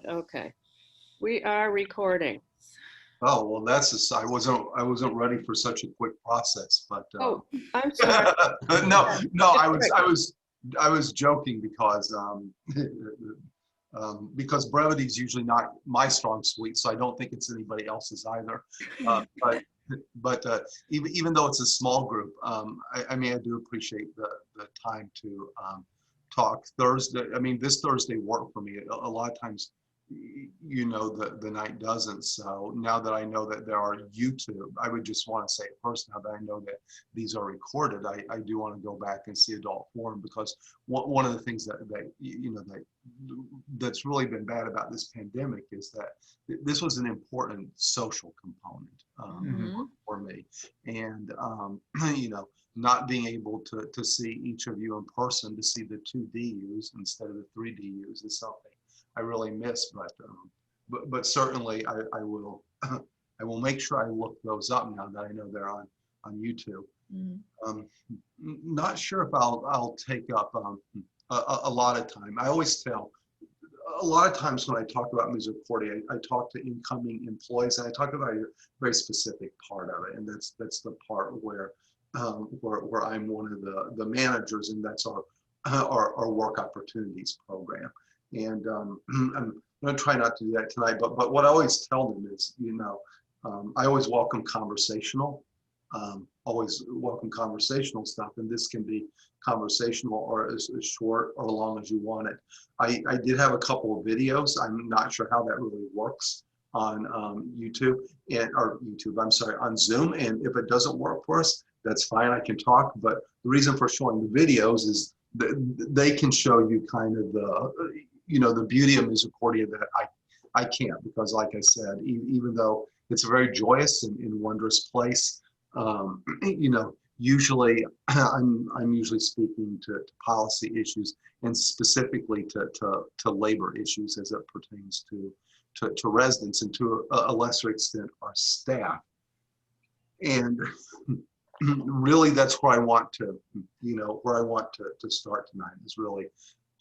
Okay. We are recording. Oh, well, I wasn't ready for such a quick process, but Oh, I'm sorry. no, It's quick. I was joking because brevity is usually not my strong suite, so I don't think it's anybody else's either. But even though it's a small group, I mean, I do appreciate the time to talk. Thursday, I mean, this Thursday worked for me. A lot of times, the night doesn't. So now that I know that there are YouTube, I would just want to say first, now that I know that these are recorded, I do want to go back and see Adult Forum, because one of the things that's really been bad about this pandemic is that this was an important social component for me. And, not being able to see each of you in person, to see the 2DUs instead of the 3DUs is something I really miss, but certainly I will I will make sure I look those up now that I know they're on YouTube. Not sure if I'll take up a lot of time. I always tell, a lot of times when I talk about Misericordia, I talk to incoming employees, and I talk about a very specific part of it, and that's the part where I'm one of the managers, and that's our work opportunities program. And I'm going to try not to do that tonight, but what I always tell them is, I always welcome conversational stuff, and this can be conversational or as short or long as you want it. I did have a couple of videos. I'm not sure how that really works on YouTube, I'm sorry, on Zoom, and if it doesn't work for us, that's fine, I can talk. But the reason for showing the videos is they can show you kind of the beauty of Misericordia that I can't, because like I said, even though it's a very joyous and wondrous place, usually I'm usually speaking to policy issues, and specifically to labor issues as it pertains to residents, and to a lesser extent our staff. And really that's where I want to start tonight, is really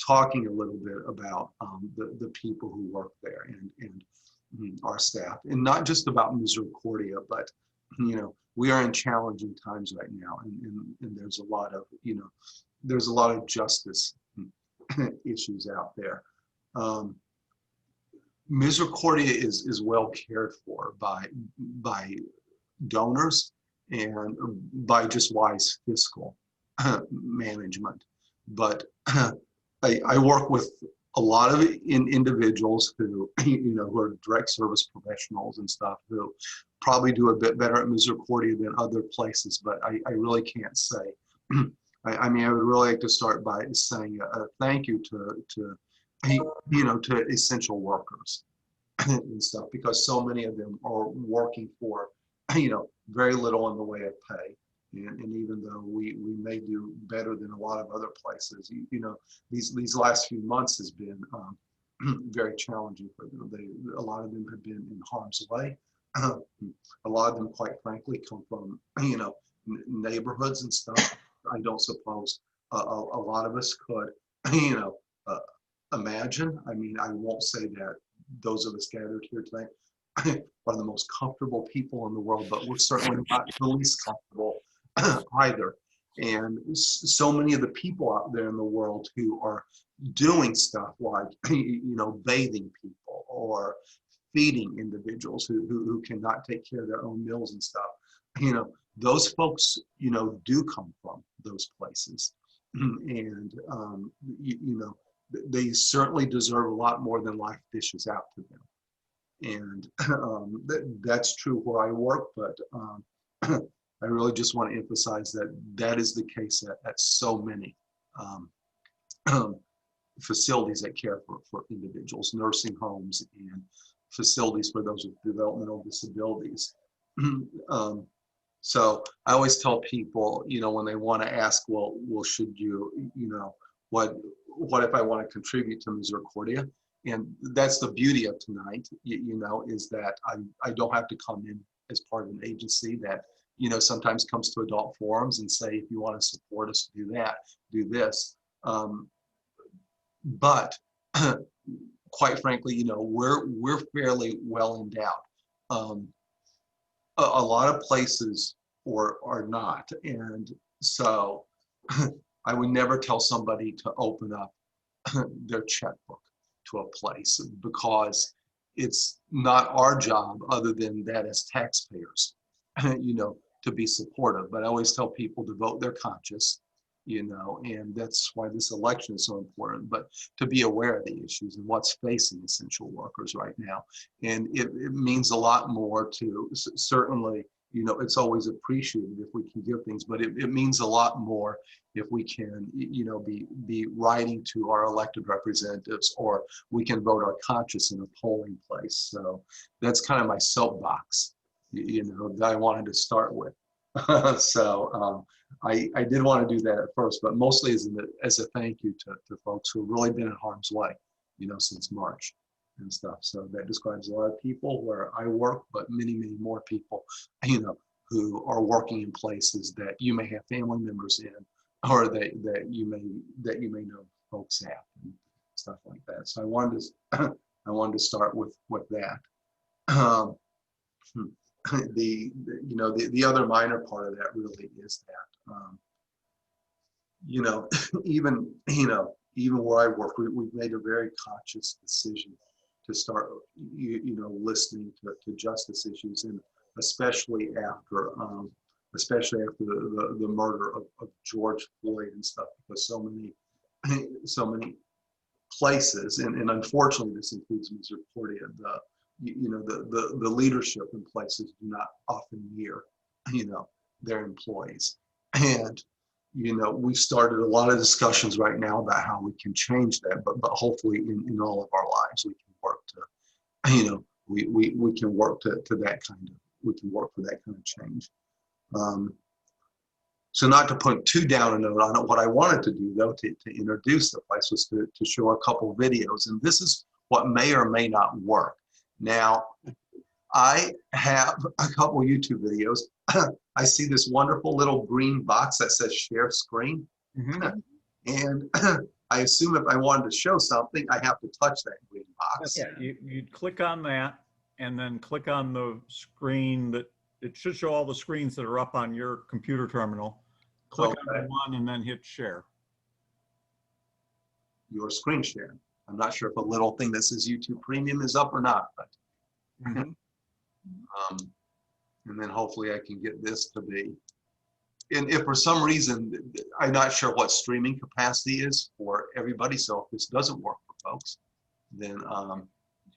talking a little bit about the people who work there, and our staff, and not just about Misericordia, but we are in challenging times right now, and there's a lot of justice issues out there. Misericordia is well cared for by donors and by just wise fiscal management. But I work with a lot of individuals who, who are direct service professionals and stuff, who probably do a bit better at Misericordia than other places, but I really can't say. I mean, I would really like to start by saying thank you to essential workers and stuff, because so many of them are working for, very little in the way of pay. And even though we may do better than a lot of other places, these last few months has been very challenging for them. A lot of them have been in harm's way. A lot of them, quite frankly, come from neighborhoods and stuff I don't suppose a lot of us could imagine. I mean, I won't say that those of us gathered here tonight are the most comfortable people in the world, but we're certainly not the least comfortable either. And so many of the people out there in the world who are doing stuff like bathing people or feeding individuals who cannot take care of their own meals and stuff, those folks do come from those places, and they certainly deserve a lot more than life dishes out to them. And that's true where I work, but I really just want to emphasize that is the case at so many facilities that care for individuals, nursing homes and facilities for those with developmental disabilities. So I always tell people, when they want to ask, well, should you, what if I want to contribute to Misericordia? And that's the beauty of tonight, is that I don't have to come in as part of an agency that, sometimes comes to adult forums and say, if you want to support us, do that, do this. But quite frankly, we're fairly well endowed. A lot of places or are not, and so I would never tell somebody to open up their checkbook to a place, because it's not our job, other than that as taxpayers, to be supportive. But I always tell people to vote their conscience, and that's why this election is so important, but to be aware of the issues and what's facing essential workers right now. And it means a lot more to, certainly, it's always appreciated if we can give things, but it means a lot more if we can, be writing to our elected representatives, or we can vote our conscience in a polling place. So that's kind of my soapbox, that I wanted to start with. So I did want to do that at first, but mostly as a thank you to folks who have really been in harm's way, since March and stuff. So that describes a lot of people where I work, but many, many more people, who are working in places that you may have family members in, or that you may know folks at, and stuff like that. So I wanted to start with that. The other minor part of that really is that even where I work, we've made a very conscious decision to start listening to justice issues, and especially after the murder of George Floyd and stuff, because so many places, and unfortunately this includes Misericordia, the leadership in places do not often hear their employees. And we've started a lot of discussions right now about how we can change that, but hopefully in all of our lives we can work to we can work to that kind of, we can work for that kind of change. So not to put too down a note on it, what I wanted to do though to introduce the place was to show a couple of videos, and this is what may or may not work. Now, I have a couple YouTube videos. I see this wonderful little green box that says share screen. Mm-hmm. And I assume if I wanted to show something, I have to touch that green box. Yeah, you'd click on that and then click on the screen that, it should show all the screens that are up on your computer terminal. Click on one and then hit share. Your screen share. I'm not sure if a little thing that says YouTube Premium is up or not, but mm-hmm. And then hopefully I can get this to be. And if for some reason, I'm not sure what streaming capacity is for everybody, so if this doesn't work for folks, then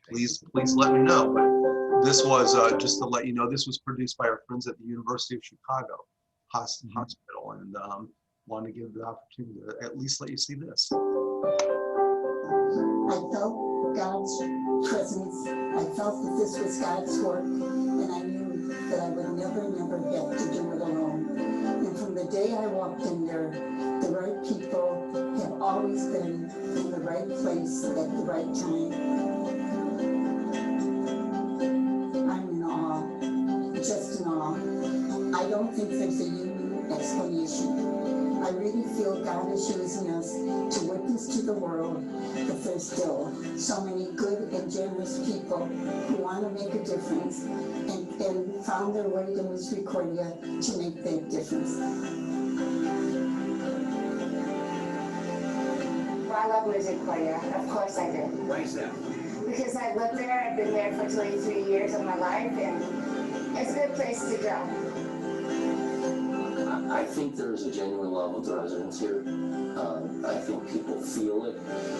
please let me know. But this was, just to let you know, this was produced by our friends at the University of Chicago Hospital, and wanted to give the opportunity to at least let you see this. I felt God's presence. I felt that this was God's work, and I knew that I would never have to do it alone. And from the day I walked in there, the right people have always been in the right place at the right time. I'm in awe, just in awe. I don't think there's a human explanation. I really feel God is using us to witness to the world that there's still so many good and generous people who want to make a difference and found their way to Misericordia to make that difference. Well, I love Misericordia. Of course I do. Why is that? Because I lived there. I've been there for 23 years of my life, and it's a good place to go. I think there's a genuine love of the residents here. I think people feel it.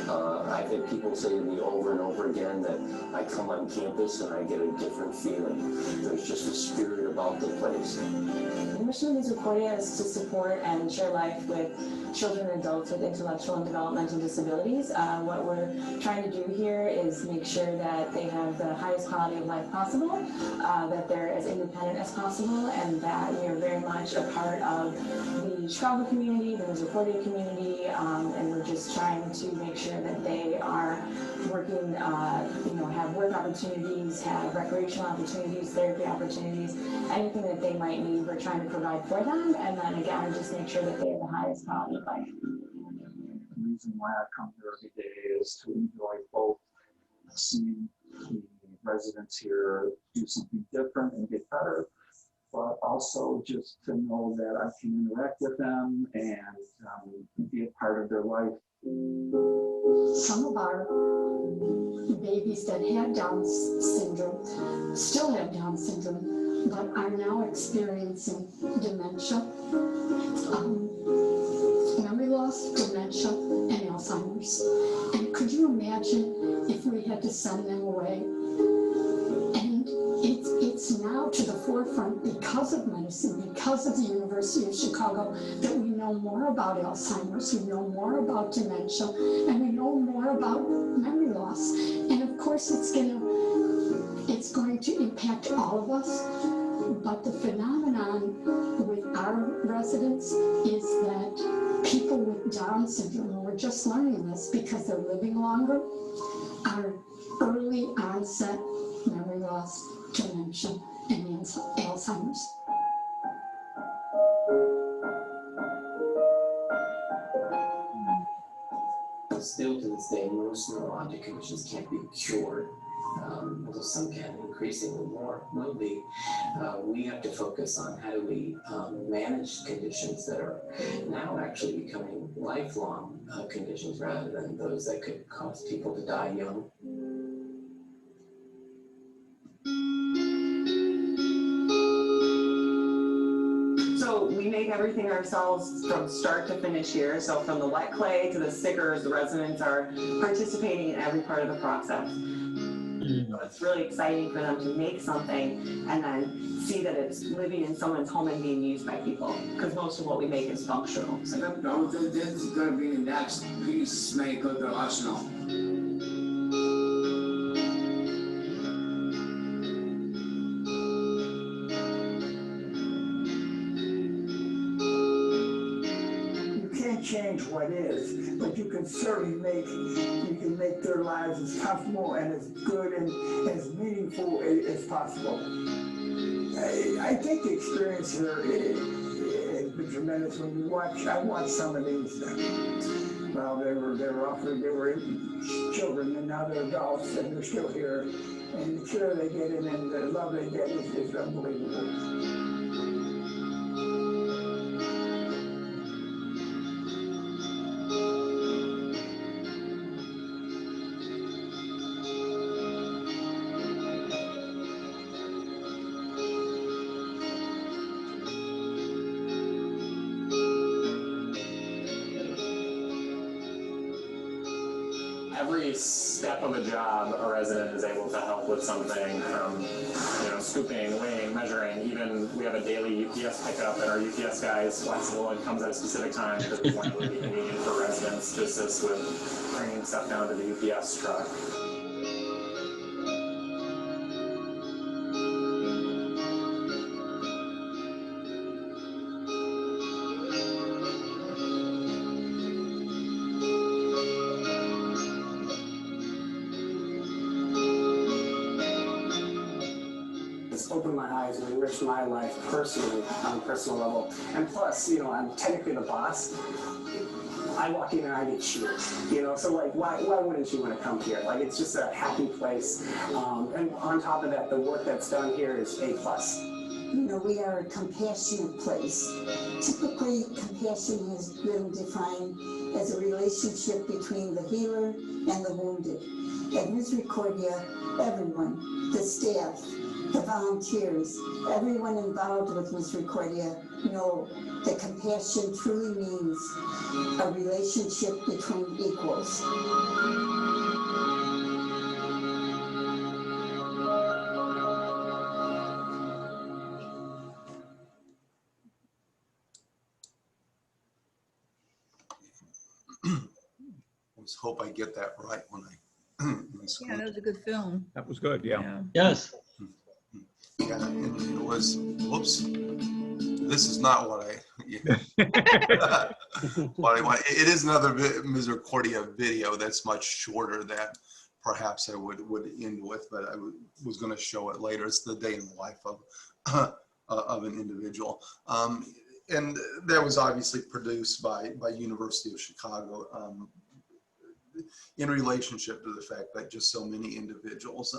I've had people say to me over and over again that I come on campus and I get a different feeling. There's just a spirit about the place. The mission of Misericordia is to support and share life with children and adults with intellectual and developmental disabilities. What we're trying to do here is make sure that they have the highest quality of life possible, that they're as independent as possible, and that we are very much a part of the Chicago community, the Misericordia community, and we're just trying to make sure that they are working, have work opportunities, have recreational opportunities, therapy opportunities, anything that they might need, we're trying to provide for them, and then again, just make sure that they have the highest quality of life. The reason why I come here every day is to enjoy both seeing the residents here do something different and get better, but also just to know that I can interact with them and be a part of their life. Some of our babies that had Down syndrome still have Down syndrome, but are now experiencing dementia, memory loss, dementia, and Alzheimer's. And could you imagine if we had to send them away? And it's now to the forefront because of medicine, because of the University of Chicago, that we know more about Alzheimer's, we know more about dementia, and we know more about memory loss. And of course, it's going to impact all of us. But the phenomenon with our residents is that people with Down syndrome, and we're just learning this because they're living longer, are early onset memory loss, dementia, and Alzheimer's. Still to this day, most neurologic conditions can't be cured, although some can, increasingly more will be. We have to focus on how do we manage conditions that are now actually becoming lifelong conditions rather than those that could cause people to die young. So we make everything ourselves from start to finish here. So from the wet clay to the stickers, the residents are participating in every part of the process. So it's really exciting for them to make something and then see that it's living in someone's home and being used by people, because most of what we make is functional. So this is going to be the next peacemaker of the arsenal. Change what is, but you can certainly make their lives as comfortable and as good and as meaningful as possible. I think the experience here has been tremendous. When you watch, I watched some of these. Well, they were children, and now they're adults, and they're still here. And the care they get and the love they get is unbelievable. Every step of the job, a resident is able to help with something from, scooping, weighing, measuring. Even we have a daily UPS pickup, and our UPS guy is flexible and comes at a specific time because we want it to be convenient for residents to assist with bringing stuff down to the UPS truck. Opened my eyes and enriched my life personally on a personal level. And plus, I'm technically the boss. I walk in and I get cheered, so like, why wouldn't you want to come here? Like, it's just a happy place. And on top of that, the work that's done here is A+. We are a compassionate place. Typically, compassion has been defined as a relationship between the healer and the wounded. At Misericordia, everyone, the staff, the volunteers, everyone involved with Misericordia know that compassion truly means a relationship between equals. Let's hope I get that right when I. Yeah, that was a good film. That was good, yeah. Yes. Yeah, it was, whoops, this is not what what I want. It is another Misericordia video that's much shorter that perhaps I would end with, but I was going to show it later. It's the day in the life of an individual. And that was obviously produced by University of Chicago. in relationship to the fact that just so many individuals,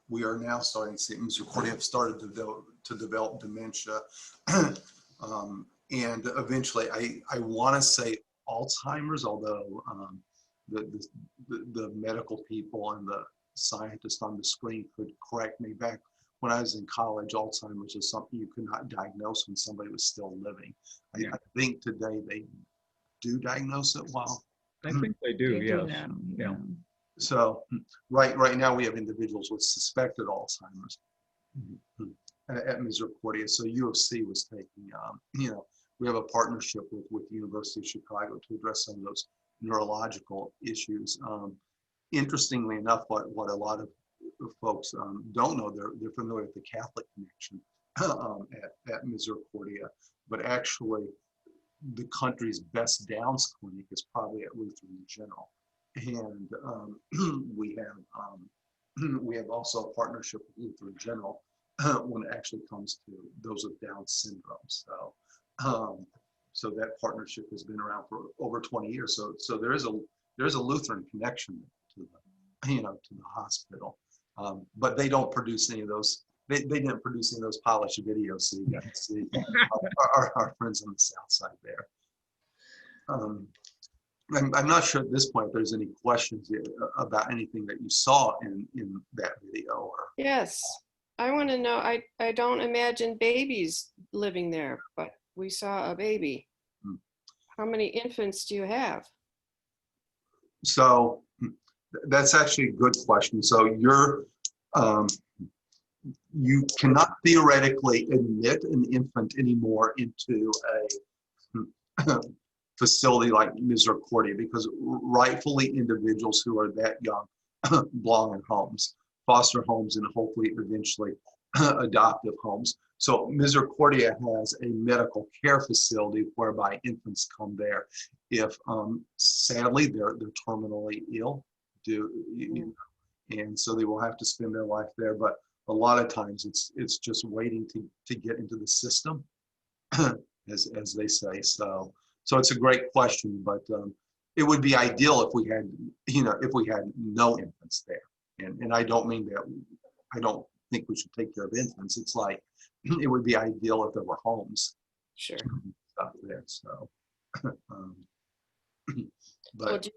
we are now starting to see Misericordia have started to develop dementia. And eventually, I want to say Alzheimer's, although the medical people and the scientists on the screen could correct me. Back when I was in college, Alzheimer's is something you could not diagnose when somebody was still living. I think today they do diagnose it well. I think they do, They yes. now, Yeah. So right now we have individuals with suspected Alzheimer's at Misericordia. So U of C was taking, we have a partnership with the University of Chicago to address some of those neurological issues. Interestingly enough, what a lot of folks don't know, they're familiar with the Catholic connection at Misericordia, but actually the country's best Downs clinic is probably at Lutheran General. And we have also a partnership with Lutheran General when it actually comes to those with Down syndrome. So that partnership has been around for over 20 years. So there's a Lutheran connection to the hospital, but they don't produce any of those. They didn't produce any of those polished videos, so you can see our friends on the south side there. I'm not sure at this point if there's any questions about anything that you saw in that video. Or Yes, I want to know, I don't imagine babies living there, but we saw a baby. How many infants do you have? So that's actually a good question. So you cannot theoretically admit an infant anymore into a facility like Misericordia, because rightfully individuals who are that young belong in homes, foster homes, and hopefully eventually adoptive homes. So Misericordia has a medical care facility whereby infants come there if sadly they're terminally ill, and so they will have to spend their life there. But a lot of times it's just waiting to get into the system, as they say. So it's a great question, but it would be ideal if we had no infants there. And I don't mean that, I don't think we should take care of infants. It's like, it would be ideal if there were homes. Sure. Stuff there, so. Well, do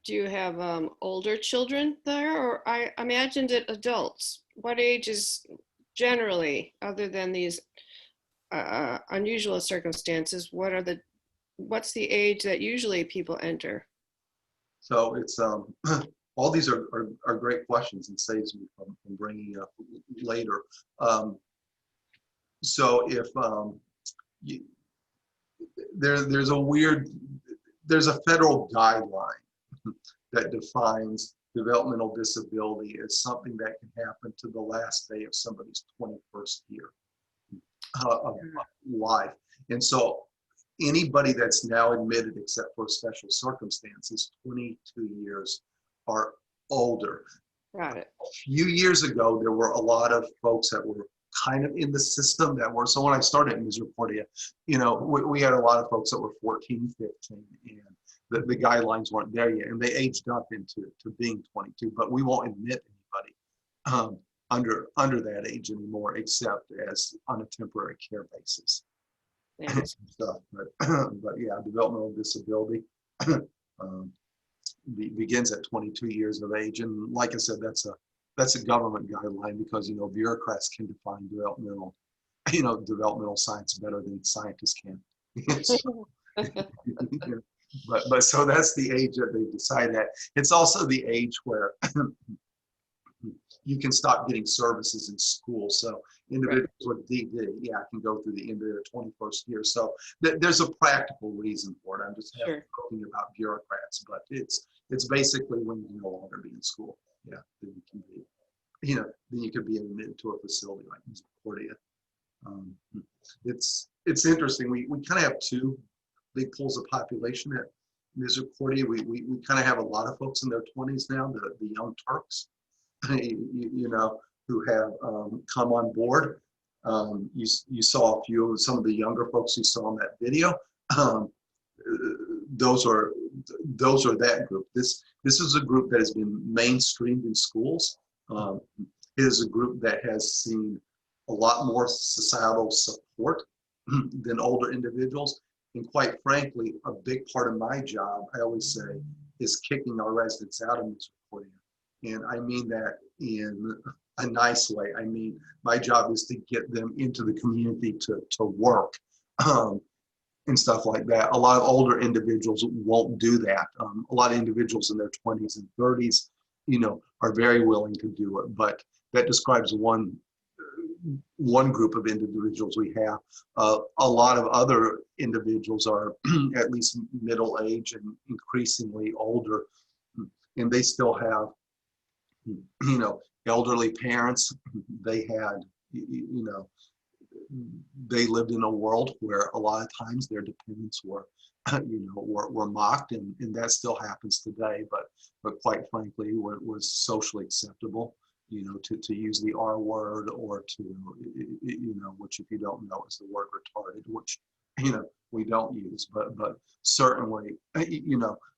you have older children there, or I imagined it adults? What ages generally, other than these unusual circumstances, what's the age that usually people enter? So it's all these are great questions, and saves me from bringing it up later. So if there's a federal guideline that defines developmental disability as something that can happen to the last day of somebody's 21st year of life. And so anybody that's now admitted, except for special circumstances, 22 years or older. Got it. A few years ago, there were a lot of folks that were kind of in the system that were, so when I started in Misericordia, we had a lot of folks that were 14, 15, and the guidelines weren't there yet, and they aged up into being 22, but we won't admit anybody under that age anymore, except as on a temporary care basis. Stuff. But yeah, developmental disability begins at 22 years of age, and like I said, that's a government guideline, because bureaucrats can define developmental science better than scientists can. But so that's the age that they decide at. It's also the age where you can stop getting services in school. So individuals with DD, can go through the end of their 21st year. So there's a practical reason for it. I'm just talking about bureaucrats, but it's basically when you no longer be in school. Then you can be, then you could be admitted to a facility like Misericordia. It's interesting. We kind of have two big pools of population at Misericordia. We kind of have a lot of folks in their 20s now, the young Turks, who have come on board. You saw some of the younger folks you saw in that video. Those are those are that group. This is a group that has been mainstreamed in schools. It is a group that has seen a lot more societal support than older individuals. And quite frankly, a big part of my job, I always say, is kicking our residents out of Misericordia. And I mean that in a nice way. I mean, my job is to get them into the community to work and stuff like that. A lot of older individuals won't do that. A lot of individuals in their 20s and 30s, are very willing to do it. But that describes one group of individuals we have. A lot of other individuals are at least middle age and increasingly older, and they still have, elderly parents. They had, they lived in a world where a lot of times their dependents were, were mocked, and that still happens today. But quite frankly, was socially acceptable, to use the R word, or to, which if you don't know is the word retarded, which, we don't use, but certainly,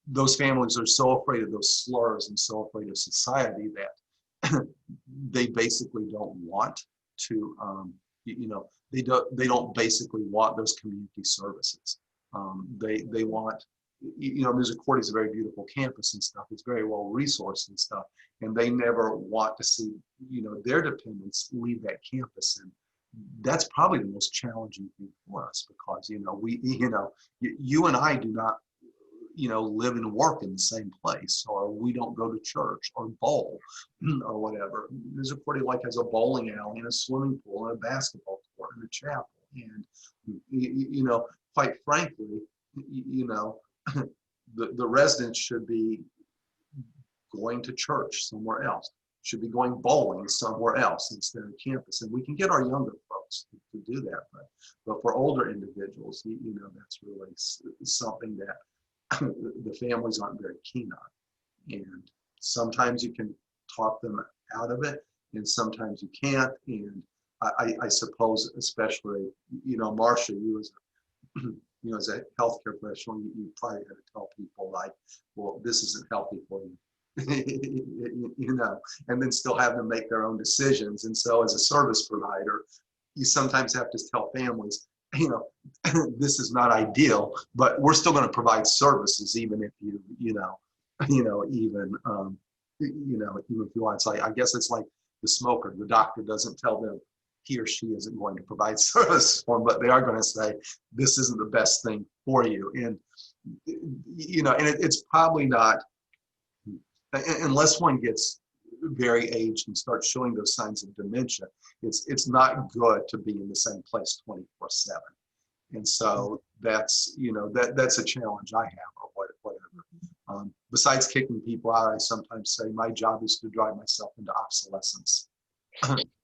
those families are so afraid of those slurs and so afraid of society that they basically don't want to, they don't basically want those community services. They want, Misericordia is a very beautiful campus and stuff. It's very well resourced and stuff, and they never want to see, their dependents leave that campus. And that's probably the most challenging thing for us, because, you and I do not, live and work in the same place, or we don't go to church or bowl or whatever. Misericordia has a bowling alley and a swimming pool and a basketball court and a chapel. And, quite frankly, the residents should be going to church somewhere else, should be going bowling somewhere else instead of campus. And we can get our younger folks to do that. But for older individuals, that's really something that the families aren't very keen on. And sometimes you can talk them out of it, and sometimes you can't. And I suppose, especially, Marcia, you as a healthcare professional, you probably got to tell people well, this isn't healthy for you. And then still have them make their own decisions. And so as a service provider, you sometimes have to tell families, this is not ideal, but we're still going to provide services, even if even if you want. It's I guess it's like the smoker. The doctor doesn't tell them he or she isn't going to provide service for them, but they are going to say, this isn't the best thing for you. And, and it's probably not, unless one gets very aged and starts showing those signs of dementia, it's not good to be in the same place 24/7. And so that's, that's a challenge I have, or whatever. Besides kicking people out, I sometimes say my job is to drive myself into obsolescence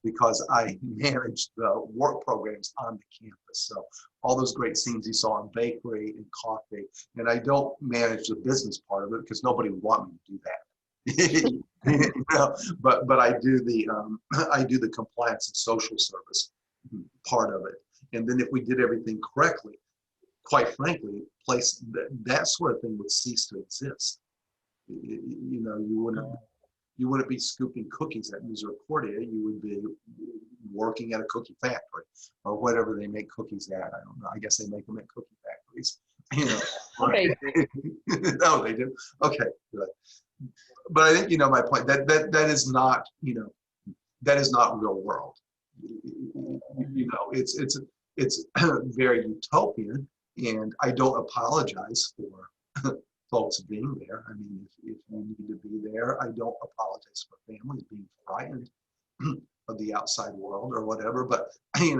because I manage the work programs on the campus. So all those great scenes you saw in bakery and coffee, and I don't manage the business part of it because nobody would want me to do that. But I do the compliance and social service part of it. And then if we did everything correctly, quite frankly, that sort of thing would cease to exist. You wouldn't be scooping cookies at Misericordia. You would be working at a cookie factory or whatever they make cookies at. I don't know. I guess they make them at cookie factories. Okay. No, they do. Okay, good. But I think my point that is not that is not real world. It's very utopian, and I don't apologize for folks being there. I mean, if you need to be there, I don't apologize for families being frightened of the outside world or whatever. But I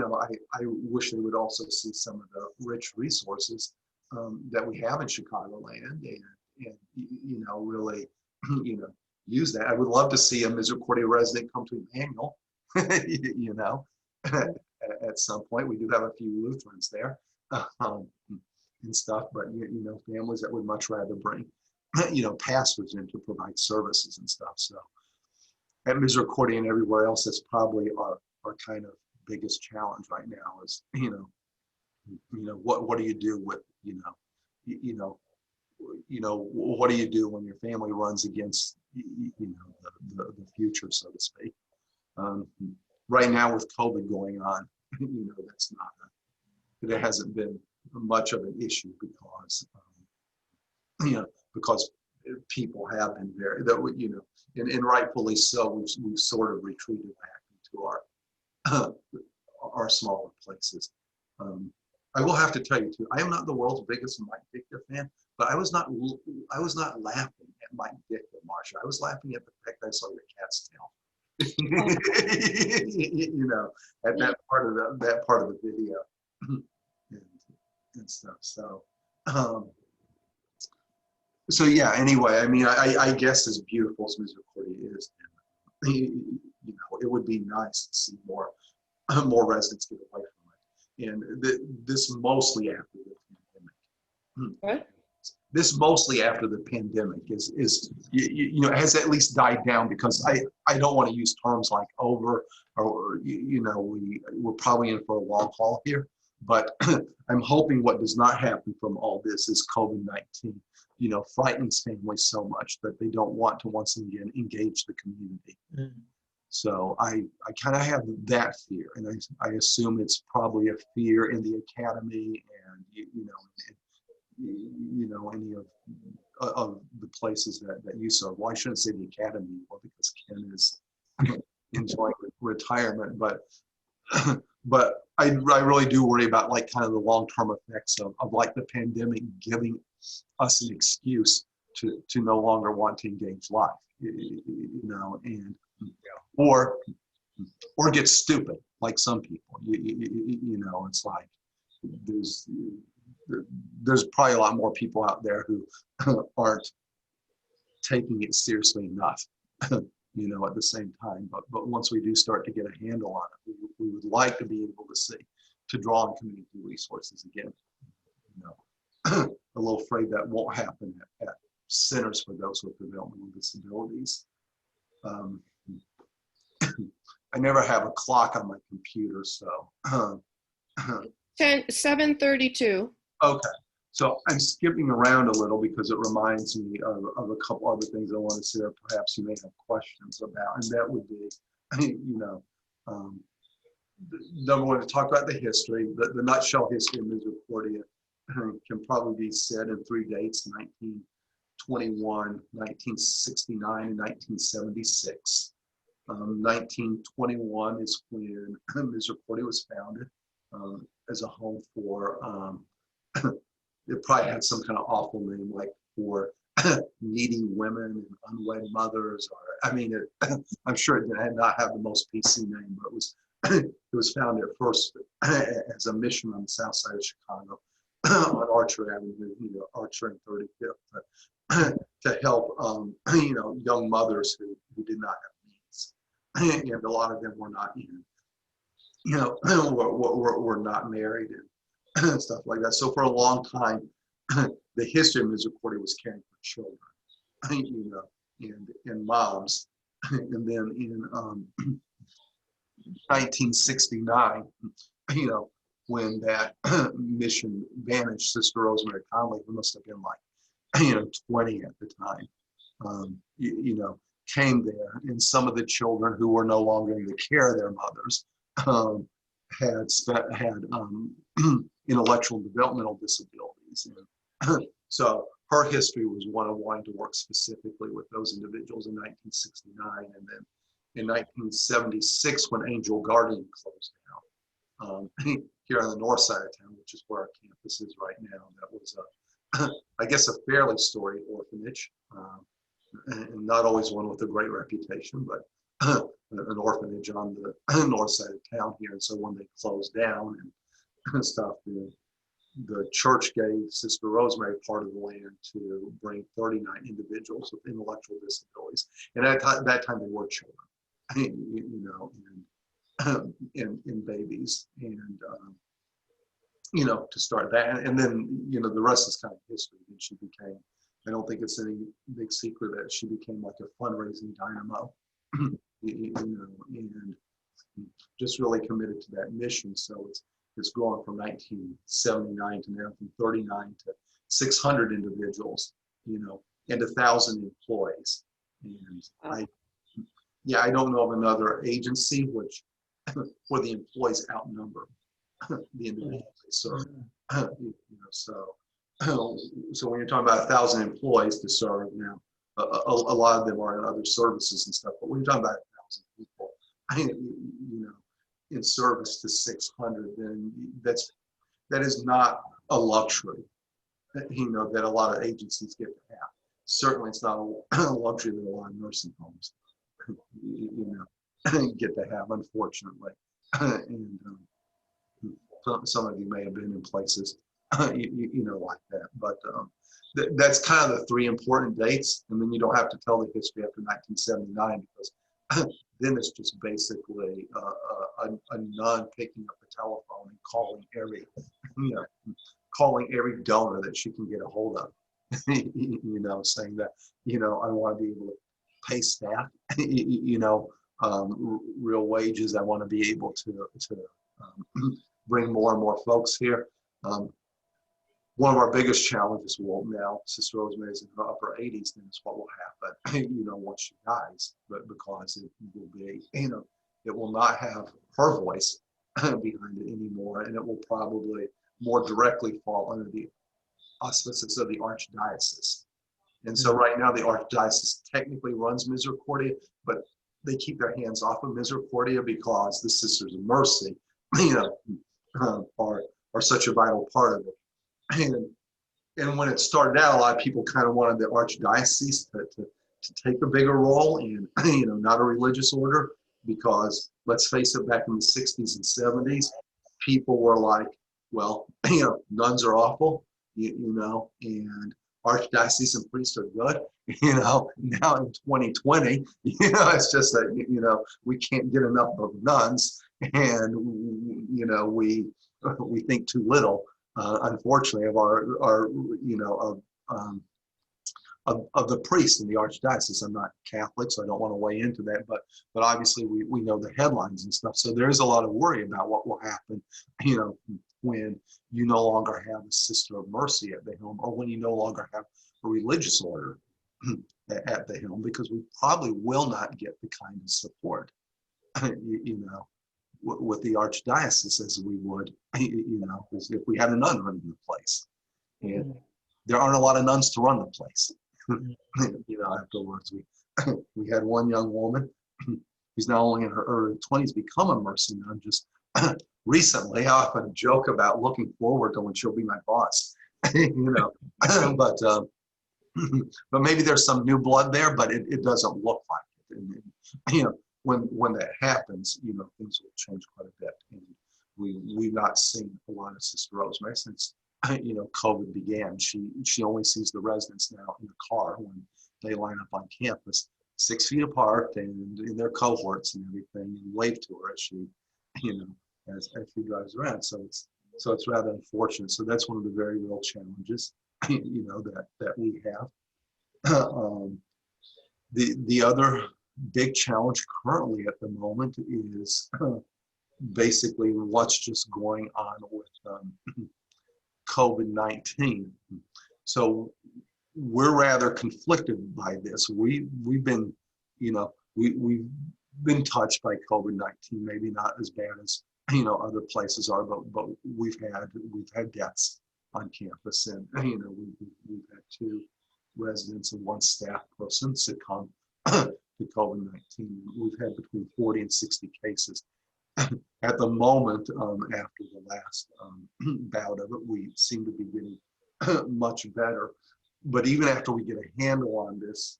wish they would also see some of the rich resources that we have in Chicagoland, and really use that. I would love to see a Misericordia resident come to Immanuel, at some point. We do have a few Lutherans there. And stuff, but families that would much rather bring pastors in to provide services and stuff. So at Misericordia and everywhere else, that's probably our kind of biggest challenge right now is what do you do with you know, what do you do when your family runs against, you know, the future, so to speak. Right now with COVID going on, you know, that's not, it hasn't been much of an issue because, you know, because people have been very, that you know, and rightfully so, we've sort of retreated back into our smaller places. I will have to tell you too, I am not the world's biggest Mike Dicker fan, but I was not laughing at Mike Dicker, Marsha. I was laughing at the fact that I saw your cat's tail. You know, at that part of the video and stuff. So, so yeah. Anyway, I mean, I guess as beautiful as Misericordia is, you know, it would be nice to see more residents get away from it, and this mostly after the pandemic. What? This mostly after the pandemic is you know, has at least died down, because I don't want to use terms like over, or you know, we're probably in for a long haul here, but I'm hoping what does not happen from all this is COVID-19, you know, frightens families so much that they don't want to once again engage the community. So I kind of have that fear, and I assume it's probably a fear in the academy, and you know, any of the places that you serve. Well, I shouldn't say the academy anymore, because Ken is enjoying retirement, but I really do worry about like kind of the long-term effects of like the pandemic giving us an excuse to no longer want to engage life, you know, and or get stupid like some people. You know, it's like there's probably a lot more people out there who aren't taking it seriously enough, you know, at the same time. But once we do start to get a handle on it, we would like to be able to draw on community resources again. You know, a little afraid that won't happen at centers for those with developmental disabilities. I never have a clock on my computer, so. 7:32. Okay, so I'm skipping around a little because it reminds me of a couple other things I want to say, or perhaps you may have questions about, and that would be, you know, number one, to talk about the history. The nutshell history of Misericordia can probably be said in 3 dates: 1921, 1969, and 1976. 1921 is when Misericordia was founded as a home for, it probably had some kind of awful name, like for needy women and unwed mothers, or I mean, I'm sure it did not have the most PC name, but it was founded at first as a mission on the south side of Chicago on Archer Avenue, you know, Archer and 35th, to help you know, young mothers who did not have needs, and a lot of them were not even, you know, were not married and stuff like that. So for a long time, the history of Misericordia was caring for children, you know, and moms. And then in 1969, you know, when that mission vanished, Sister Rosemary Conley, who must have been like, you know, 20 at the time, you know, came there, and some of the children who were no longer in the care of their mothers had intellectual and developmental disabilities. And so her history was one of wanting to work specifically with those individuals in 1969, and then in 1976, when Angel Guardian closed down here on the north side of town, which is where our campus is right now. That was I guess a fairly storied orphanage, and not always one with a great reputation, but an orphanage on the north side of town here. And so when they closed down and stuff, the church gave Sister Rosemary part of the land to bring 39 individuals with intellectual disabilities. And at that time, they were children, you know, and babies, and you know, to start that. And then, you know, the rest is kind of history. And she became, I don't think it's any big secret that she became like a fundraising dynamo, you know, and just really committed to that mission. So it's grown from 1979 to now, from 39 600 individuals, and 1,000 employees. And I don't know of another agency where the employees outnumber the individuals they serve. So when you're talking about 1,000 employees to serve now, a lot of them are in other services and stuff. But when you're talking about 1,000 people, in service to 600, then that is not a luxury, that a lot of agencies get to have. Certainly, it's not a luxury that a lot of nursing homes, get to have, unfortunately. And some of you may have been in places, like that. But that's kind of the three important dates. And then you don't have to tell the history after 1979, because then it's just basically a nun picking up the telephone and calling every donor that she can get a hold of, saying that, I want to be able to pay staff, real wages. I want to be able to bring more and more folks here. One of our biggest challenges now, Sister Rosemary is in her upper 80s, then is what will happen, once she dies, but because it will be, it will not have her voice behind it anymore, and it will probably more directly fall under the auspices of the Archdiocese. And so right now the Archdiocese technically runs Misericordia, but they keep their hands off of Misericordia because the Sisters of Mercy, are such a vital part of it. And when it started out, a lot of people kind of wanted the Archdiocese to take a bigger role, and not a religious order, because let's face it, back in the 60s and 70s, people were like, well, nuns are awful, and archdiocesan priests are good. Now in 2020, it's just that we can't get enough of nuns, and we think too little, unfortunately, of of the priests in the archdiocese. I'm not Catholic, so I don't want to weigh into that, but obviously we know the headlines and stuff. So there's a lot of worry about what will happen, when you no longer have a Sister of Mercy at the helm, or when you no longer have a religious order at the helm, because we probably will not get the kind of support, with the archdiocese as we would, if we had a nun running the place. And there aren't a lot of nuns to run the place. Afterwards, we had one young woman who's now only in her early 20s become a mercy nun just recently. I often joke about looking forward to when she'll be my boss, but maybe there's some new blood there, but it doesn't look like it. And, when that happens, things will change quite a bit. And we've not seen a lot of Sister Rosemary since COVID began. She only sees the residents now in the car when they line up on campus, 6 feet apart, and in their cohorts and everything, and wave to her as she, as she drives around. So it's rather unfortunate. So that's one of the very real challenges, that we have. The other big challenge currently at the moment is basically what's just going on with COVID-19. So we're rather conflicted by this. We've been, we've been touched by COVID-19, maybe not as bad as other places are, but we've had deaths on campus, and we've had 2 residents and 1 staff person succumb to COVID-19. We've had between 40 and 60 cases. At the moment, after the last bout of it, we seem to be getting much better. But even after we get a handle on this,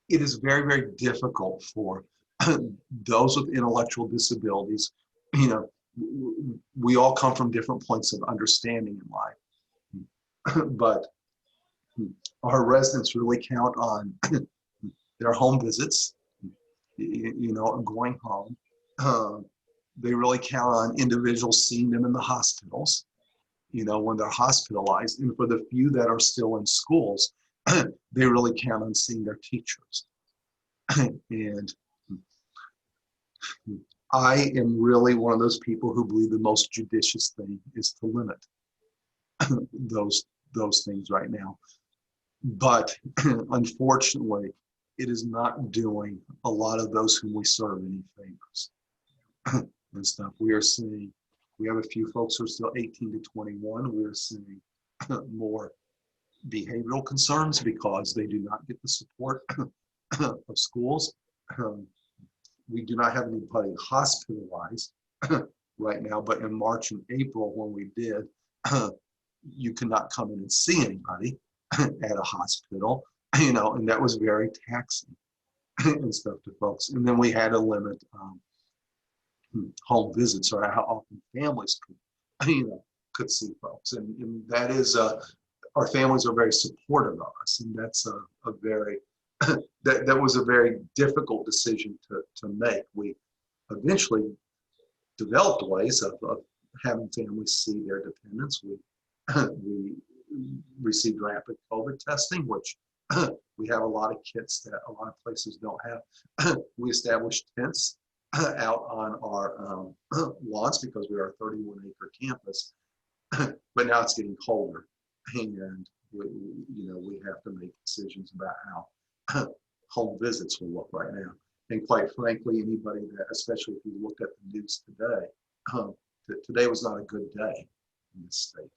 it is very, very difficult for those with intellectual disabilities. We all come from different points of understanding in life, but our residents really count on their home visits, going home. They really count on individuals seeing them in the hospitals, when they're hospitalized. And for the few that are still in schools, they really count on seeing their teachers. And I am really one of those people who believe the most judicious thing is to limit those things right now. But unfortunately, it is not doing a lot of those whom we serve any favors and stuff. We are seeing, we have a few folks who are still 18 to 21. We are seeing more behavioral concerns because they do not get the support of schools. We do not have anybody hospitalized right now, but in March and April when we did, you could not come in and see anybody at a hospital, and that was very taxing and stuff to folks. And then we had to limit home visits, or how often families could see folks. And that is, our families are very supportive of us, and that's a very, that was a very difficult decision to make. We eventually developed ways of having families see their dependents. We received rapid COVID testing, which we have a lot of kits that a lot of places don't have. We established tents out on our lawns because we are a 31-acre campus, but now it's getting colder, and we have to make decisions about how home visits will look right now. And quite frankly, anybody that, especially if you look at the news today, today was not a good day in this state.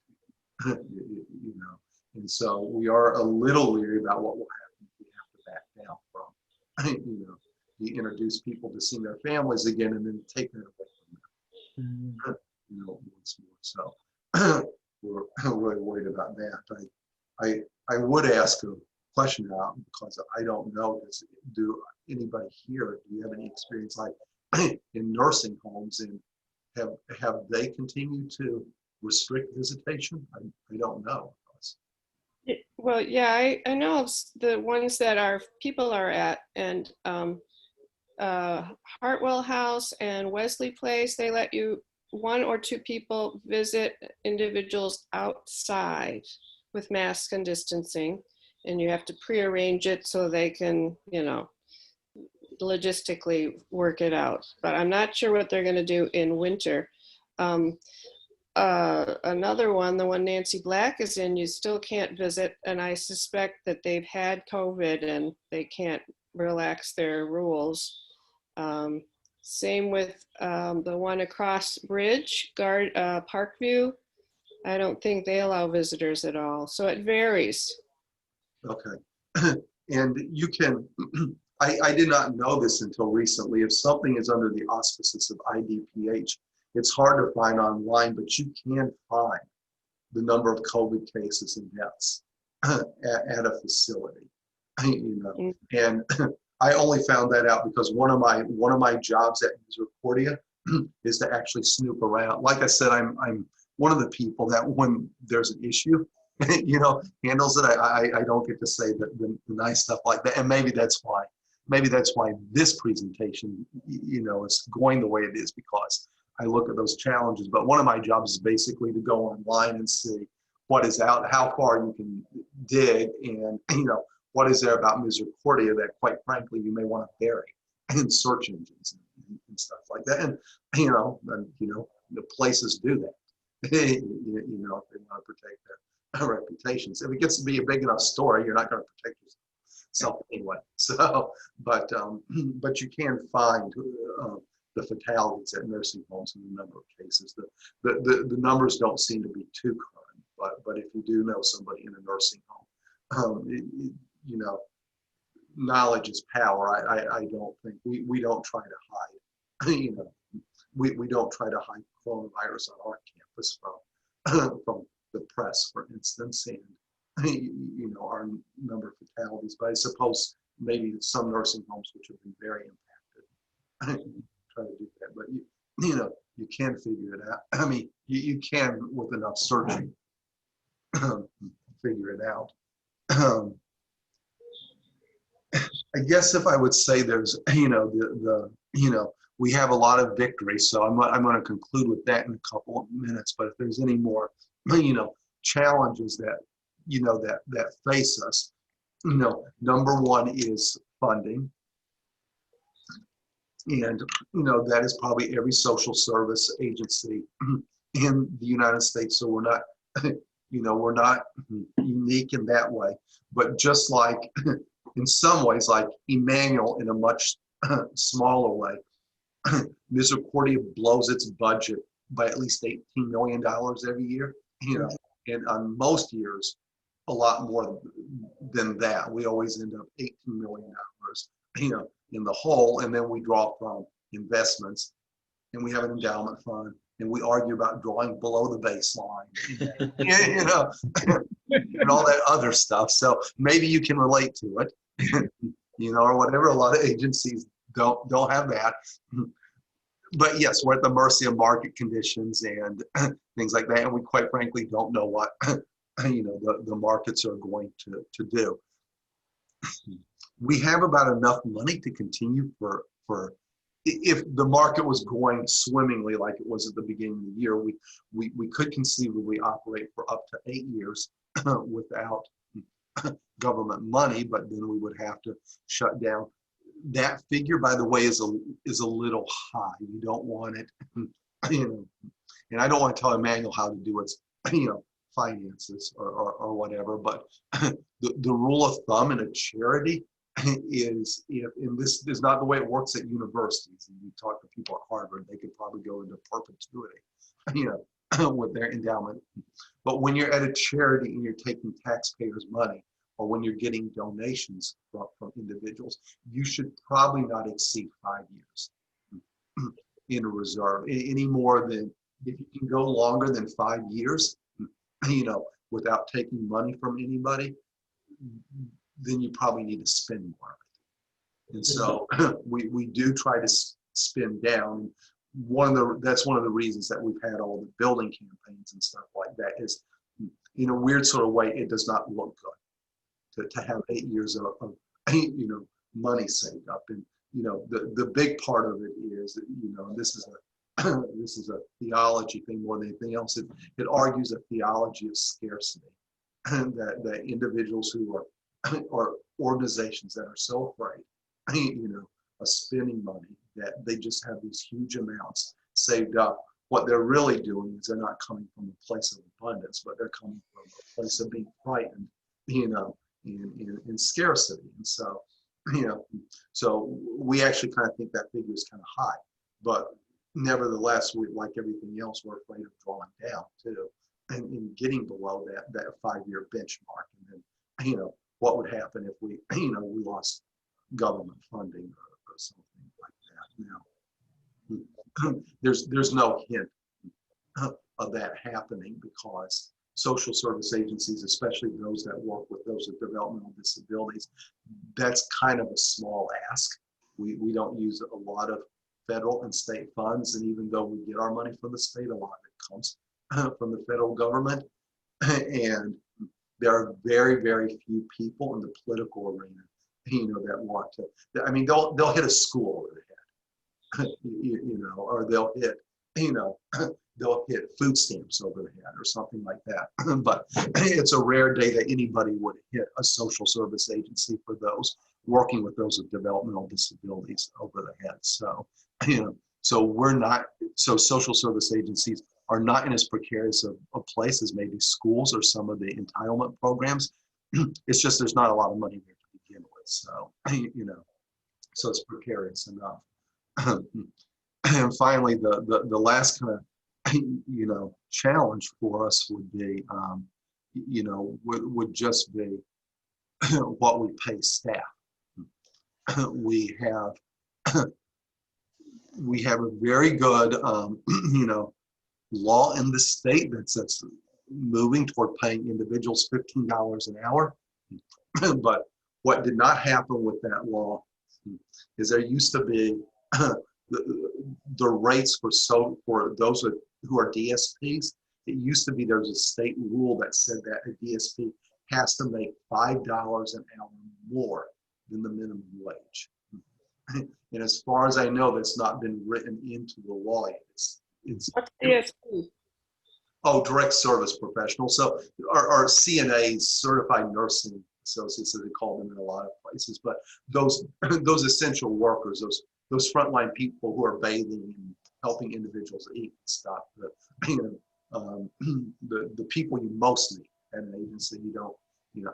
And so we are a little leery about what will happen if we have to back down from, you introduce people to seeing their families again and then take that away from them, once more. So we're really worried about that. I would ask a question out because I don't know, do anybody here, do you have any experience like in nursing homes, and have they continued to restrict visitation? I don't know. Well, yeah, I know of the ones that our people are at, and Hartwell House and Wesley Place, they let you 1 or 2 people visit individuals outside with masks and distancing, and you have to pre-arrange it so they can, logistically work it out. But I'm not sure what they're going to do in winter. Another one, the one Nancy Black is in, you still can't visit, and I suspect that they've had COVID and they can't relax their rules. Same with the one across bridge, Parkview. I don't think they allow visitors at all, so it varies. Okay. And you can, I did not know this until recently, if something is under the auspices of IDPH, it's hard to find online, but you can find the number of COVID cases and deaths at a facility. And I only found that out because one of my jobs at Misericordia is to actually snoop around. Like I said, I'm one of the people that when there's an issue, handles it. I don't get to say the nice stuff like that, and maybe that's why this presentation, is going the way it is, because I look at those challenges. But one of my jobs is basically to go online and see what is out, how far you can dig, and what is there about Misericordia that, quite frankly, you may want to bury in search engines and stuff like that. And the places do that. If they want to protect their reputations. If it gets to be a big enough story, you're not going to protect yourself anyway. So, but you can find the fatalities at nursing homes and the number of cases. The numbers don't seem to be too current, but if you do know somebody in a nursing home, knowledge is power. I don't think we don't try to hide. We don't try to hide coronavirus on our campus from the press, for instance, and our number of fatalities. But I suppose maybe some nursing homes which have been very impacted try to do that. But you can figure it out. I mean, you can, with enough searching, figure it out. I guess if I would say there's, we have a lot of victory. So I'm going to conclude with that in a couple of minutes. But if there's any more, challenges that, that face us, number one is funding. And, that is probably every social service agency in the United States. So we're not, we're not unique in that way, but just like in some ways, like Immanuel in a much smaller way, Misericordia blows its budget by at least $18 million every year, and on most years, a lot more than that. We always end up $18 million, in the hole, and then we draw from investments, and we have an endowment fund, and we argue about drawing below the baseline, and all that other stuff. So maybe you can relate to it, or whatever. A lot of agencies don't have that. But yes, we're at the mercy of market conditions and things like that, and we quite frankly don't know what the markets are going to do. We have about enough money to continue for if the market was going swimmingly like it was at the beginning of the year. We could conceivably operate for up to 8 years without government money, but then we would have to shut down. That figure, by the way, is a little high. You don't want it, and I don't want to tell Immanuel how to do its, finances or whatever. But the rule of thumb in a charity is, and this is not the way it works at universities. And you talk to people at Harvard, they could probably go into perpetuity, with their endowment. But when you're at a charity and you're taking taxpayers' money, or when you're getting donations from individuals, you should probably not exceed 5 years in a reserve. Any more than, if you can go longer than 5 years, without taking money from anybody, then you probably need to spend more of it. And so we do try to spend down. That's one of the reasons that we've had all the building campaigns and stuff like that, is in a weird sort of way, it does not look good to have 8 years of money saved up. And the big part of it is that, this is a theology thing more than anything else. It argues a theology of scarcity, that individuals who are, or organizations that are so afraid of spending money that they just have these huge amounts saved up. What they're really doing is they're not coming from a place of abundance, but they're coming from a place of being frightened, in scarcity. And so, so we actually kind of think that figure is kind of high, but nevertheless, we, like everything else, we're afraid of drawing down too, and getting below that 5-year benchmark. And then, what would happen if we, we lost government funding or something like that. Now, there's no hint of that happening, because social service agencies, especially those that work with those with developmental disabilities, that's kind of a small ask. We don't use a lot of federal and state funds, and even though we get our money from the state, a lot of it comes from the federal government. And there are very, very few people in the political arena, that want to. I mean, they'll hit a school over the head, or they'll hit, they'll hit food stamps over the head or something like that. But it's a rare day that anybody would hit a social service agency for those working with those with developmental disabilities over the head. So, so we're not, so social service agencies are not in as precarious a place as maybe schools or some of the entitlement programs. It's just there's not a lot of money there to begin with. So, so it's precarious enough. And finally, the last kind of, challenge for us would be, would just be what we pay staff. We have a very good, law in the state that's moving toward paying individuals $15 an hour. But what did not happen with that law is there used to be the rates for those who are DSPs. It used to be there was a state rule that said that a DSP has to make $5 an hour more than the minimum wage. And as far as I know, that's not been written into the law yet. What's DSP? Oh, direct service professional. So our CNAs, certified nursing associates, as they call them in a lot of places. But those essential workers, those frontline people who are bathing and helping individuals eat and stuff, the people you most need at an agency.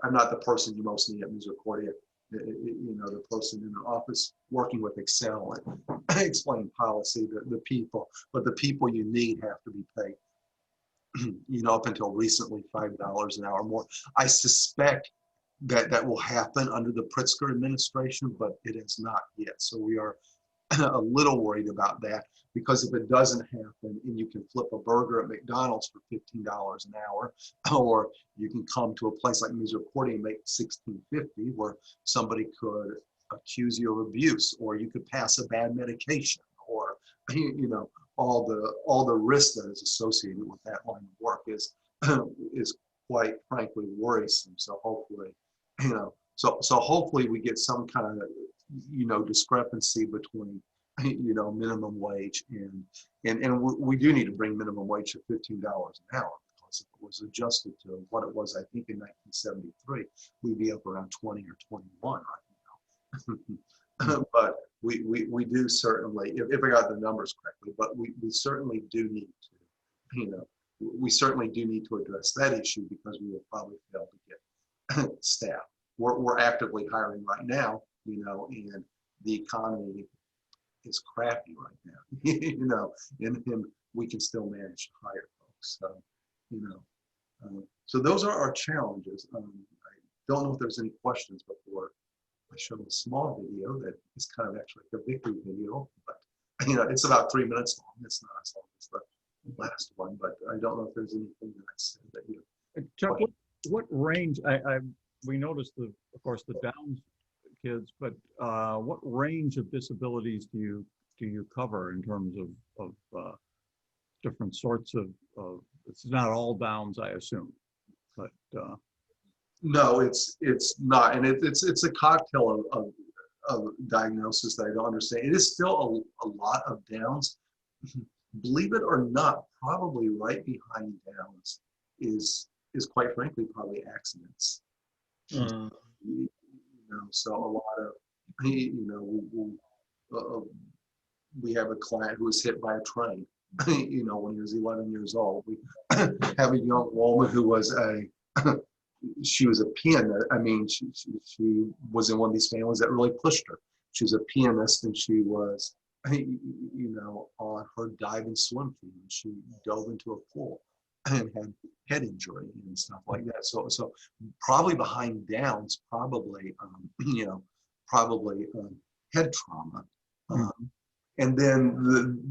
I'm not the person you most need at Misericordia. The person in the office working with Excel and explain policy, the people, but the people you need have to be paid. Up until recently, $5 an hour more. I suspect that will happen under the Pritzker administration, but it has not yet. So we are a little worried about that, because if it doesn't happen and you can flip a burger at McDonald's for $15 an hour, or you can come to a place like Misericordia and make $16.50, where somebody could accuse you of abuse, or you could pass a bad medication, or all the risk that is associated with that line of work is quite frankly worrisome. So hopefully, so hopefully we get some kind of discrepancy between minimum wage and we do need to bring minimum wage to $15 an hour, because if it was adjusted to what it was, I think in 1973, we'd be up around 20 or 21 right now. But we do certainly, if I got the numbers correctly, but we certainly do need to, we certainly do need to address that issue, because we will probably fail to get staff. We're actively hiring right now, and the economy is crappy right now, and we can still manage to hire folks. So, so those are our challenges. I don't know if there's any questions before I show a small video that is kind of actually like a victory video, but it's about 3 minutes long. It's not as long as the last one, but I don't know if there's anything that I said that you. Chuck, what range? We noticed of course, the Downs kids, but what range of disabilities do you cover in terms of different sorts of? It's not all Downs, I assume, but. No, it's not, and it's a cocktail of diagnosis that I don't understand. It is still a lot of Downs. Believe it or not, probably right behind Downs is quite frankly probably accidents. So a lot of we have a client who was hit by a train. When he was 11 years old. We have a young woman who was she was a pianist. I mean, she was in one of these families that really pushed her. She was a pianist, and she was, on her dive and swim team. And she dove into a pool and had head injury and stuff like that. So probably behind Downs, probably head trauma. And then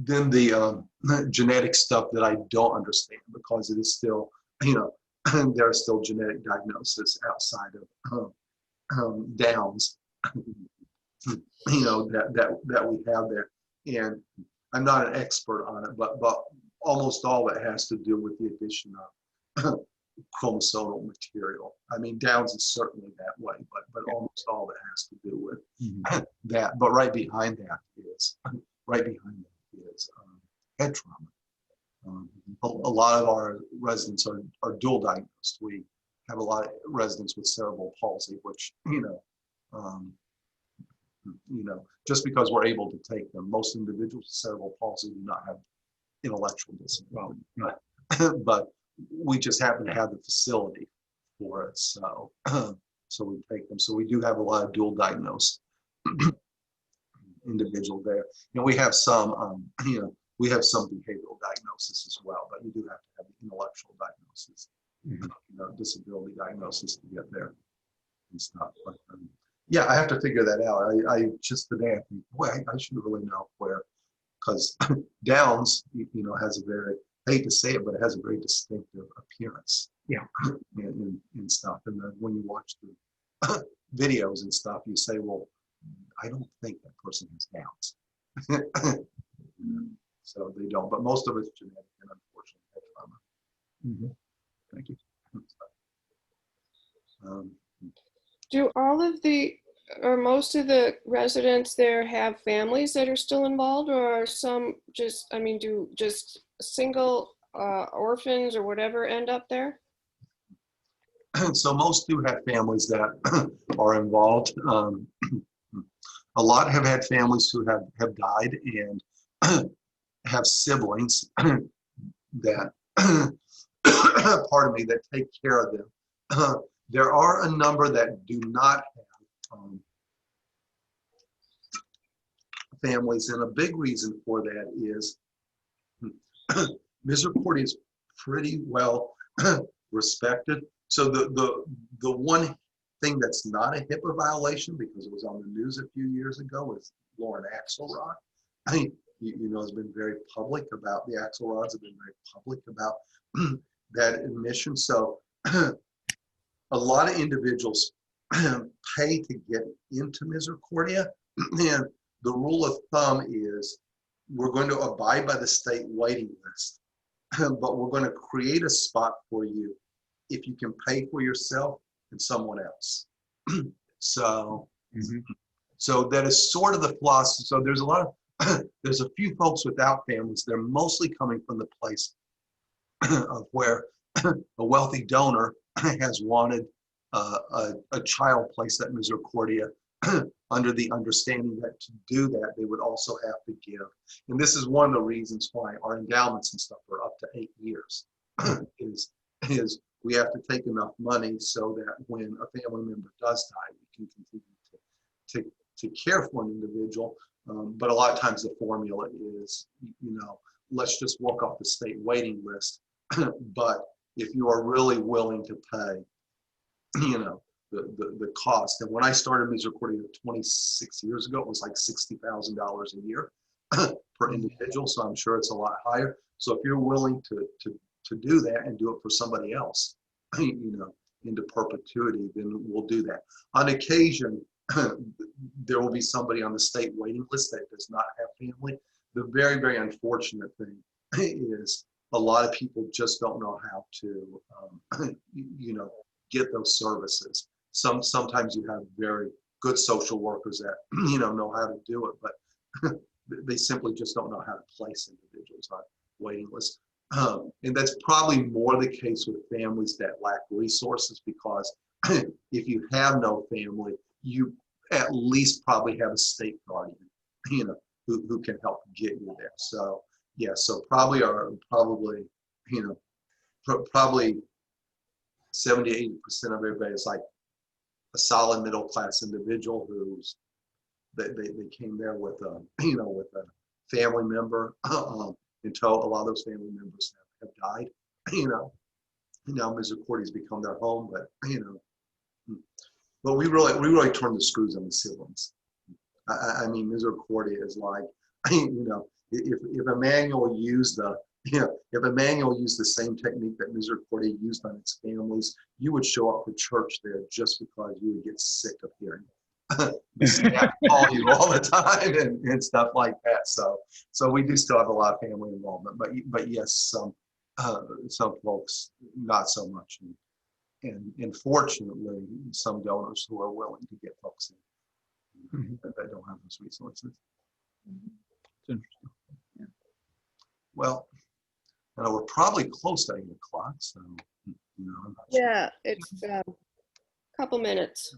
the genetic stuff that I don't understand, because it is still, there are still genetic diagnoses outside of Downs, that we have there. And I'm not an expert on it, but almost all of it has to do with the addition of chromosomal material. I mean, Downs is certainly that way, but almost all of it has to do with that. But right behind that is head trauma. A lot of our residents are dual diagnosed. We have a lot of residents with cerebral palsy, which, just because we're able to take them, most individuals with cerebral palsy do not have intellectual disability. But we just happen to have the facility for it, so we take them. So we do have a lot of dual diagnosed individual there. We have some, we have some behavioral diagnosis as well, but you do have to have the intellectual diagnosis, disability diagnosis to get there and stuff. But yeah, I have to figure that out. I just today I think, boy, I should really know where, because Downs, has a very, I hate to say it, but it has a very distinctive appearance. Yeah. And stuff. And then when you watch the videos and stuff, you say, well, I don't think that person has Downs. So they don't, but most of it's genetic and unfortunately head trauma. Thank you. Do all of or most of the residents there have families that are still involved, or are some just, do just single orphans or whatever end up there? So most do have families that are involved. A lot have had families who have died and have siblings that pardon me, that take care of them. There are a number that do not have families, and a big reason for that is Misericordia is pretty well respected. So the one thing that's not a HIPAA violation, because it was on the news a few years ago, is Lauren Axelrod. I mean, you know, has been very public about, the Axelrods have been very public about that admission. So a lot of individuals pay to get into Misericordia, and the rule of thumb is we're going to abide by the state waiting list, but we're going to create a spot for you if you can pay for yourself and someone else. So, so that is sort of the philosophy. So there's a lot of, there's a few folks without families. They're mostly coming from the place of where a wealthy donor has wanted a child placed at Misericordia under the understanding that to do that, they would also have to give. And this is one of the reasons why our endowments and stuff are up to 8 years, is we have to take enough money so that when a family member does die, we can continue to care for an individual. But a lot of times the formula is, you know, let's just walk off the state waiting list. But if you are really willing to pay, you know, the cost. And when I started Misericordia 26 years ago, it was like $60,000 a year per individual. So I'm sure it's a lot higher. So if you're willing to do that and do it for somebody else, you know, into perpetuity, then we'll do that. On occasion, there will be somebody on the state waiting list that does not have family. The very, very unfortunate thing is a lot of people just don't know how to, you know, get those services. Sometimes you have very good social workers that, you know how to do it, but they simply just don't know how to place individuals on waiting lists. And that's probably more the case with families that lack resources, because if you have no family, you at least probably have a state guardian, you know, who can help get you there. So yeah, so probably you know, probably 70 to 80% of everybody is like a solid middle class individual who's they came there with a, you know, with a family member until a lot of those family members have died, you know. Now Misericordia's become their home, but you know, but we really turn the screws on the siblings. I mean, Misericordia is like, you know, if Immanuel used the, you know, if Immanuel used the same technique that Misericordia used on its families, you would show up for church there just because you would get sick of hearing the staff call you all the time and stuff like that. So we do still have a lot of family involvement, but yes, some folks not so much, and fortunately some donors who are willing to get folks in that don't have those resources. It's interesting. Yeah. Well, we're probably close to 8 o'clock, so you know, I'm not sure. Yeah, it's a couple minutes.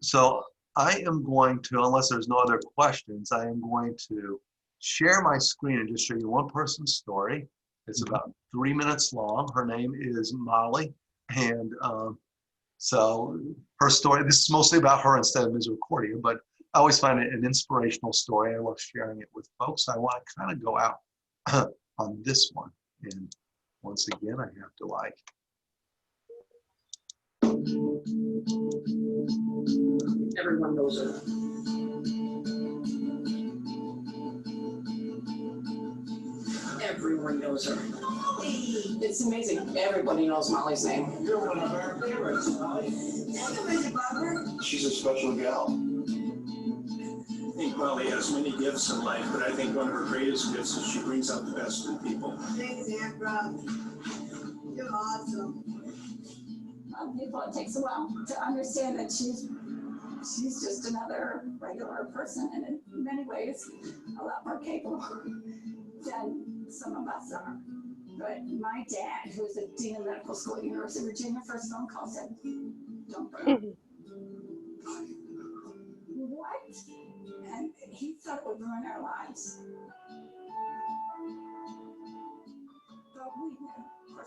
So I am going to, unless there's no other questions, I am going to share my screen and just show you one person's story. It's about 3 minutes long. Her name is Molly, and so her story, this is mostly about her instead of Misericordia, but I always find it an inspirational story. I love sharing it with folks. I want to kind of go out on this one. And once again, I have to like. Everyone knows her. Everyone knows her. It's amazing. Everybody knows Molly's name. You're one of our favorites, Molly. She's a special gal. I think Molly has many gifts in life, but I think one of her greatest gifts is she brings out the best in people. Thanks, Amber. You're awesome. People, it takes a while to understand that she's just another regular person, and in many ways a lot more capable than some of us are. But my dad, who was a dean of medical school at the University of Virginia, first phone call said, "Don't burn." What? And he thought it would ruin our lives. But we knew.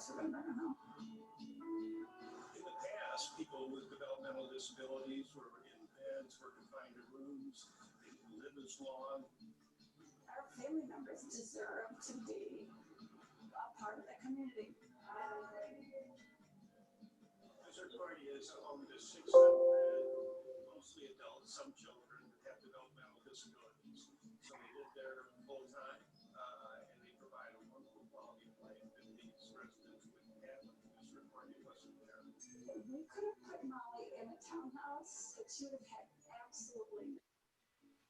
rest of them, I don't know. In the past, people with developmental disabilities were in beds, were confined to rooms, they didn't live as long. Our family members deserve to be a part of the community. Misericordia is a home to 600, mostly adults, some children have developmental disabilities. So they live there full time, and they provide a wonderful quality of life that these residents wouldn't have if Misericordia wasn't there. We could have put Molly in a townhouse, but she would have had absolutely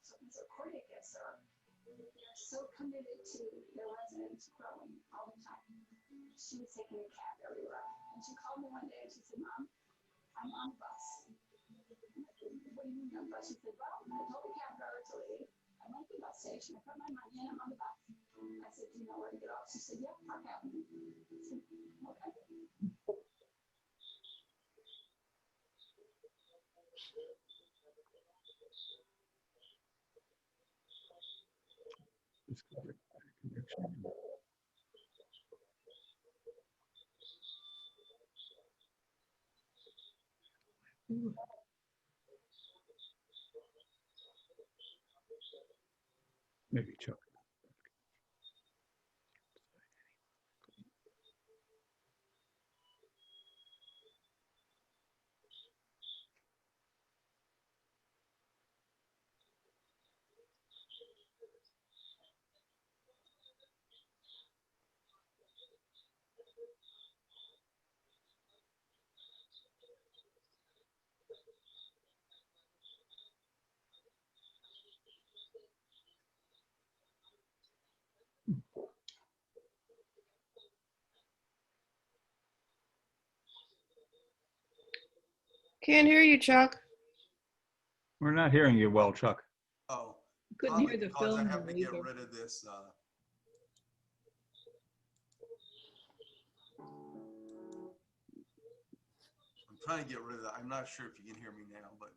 so Misericordia gets her. They're so committed to their residents growing all the time. She was taking a cab everywhere. And she called me one day and she said, Mom, I'm on the bus. I said, what do you mean on the bus? She said, well, I told the cab driver to leave. I went to the bus station. I put my money in. I'm on the bus. I said, do you know where to get off? She said, yep, Park Avenue. I said, okay. Maybe Chuck. Can't hear you, Chuck. We're not hearing you well, Chuck. Oh, Couldn't probably hear the because I film have to get either. rid of this. I'm trying to get rid of that. I'm not sure if you can hear me now, but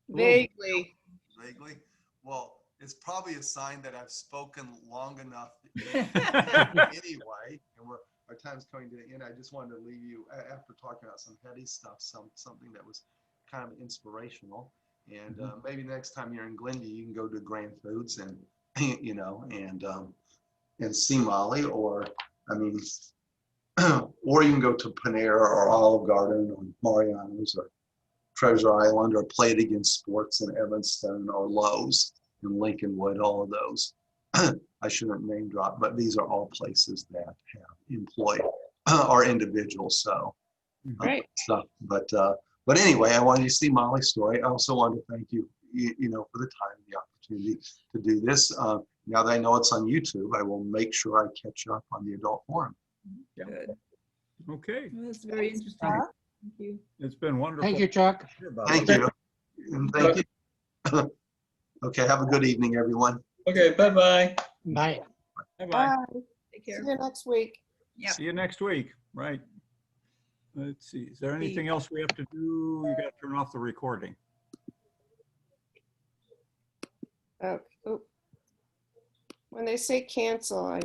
Vaguely. vaguely. Well, it's probably a sign that I've spoken long enough anyway, and our time's coming to the end. I just wanted to leave you after talking about some heady stuff, something that was kind of inspirational. And maybe next time you're in Glendy, you can go to Grand Foods and you know and see Molly, or I mean, or you can go to Panera or Olive Garden or Mariano's or Treasure Island or Play It Again Sports in Evanston or Lowe's in Lincolnwood, all of those. I shouldn't name drop, but these are all places that have employed our individuals. So, Right. stuff. But anyway, I wanted you to see Molly's story. I also wanted to thank you, you know, for the time and the opportunity to do this. Now that I know it's on YouTube, I will make sure I catch up on the adult forum. Yeah. Good. Okay. Well, that's very interesting. Thank Thank you. It's been wonderful. Thank you, Chuck. Thank you. And thank you. Okay, have a good evening, everyone. Okay, bye-bye. Bye. Bye-bye. Bye. Take See care. you next week. Yeah. See you next week. Right. Let's see. Is there anything else we have to do? You got to turn off the recording. Oh, when they say cancel, I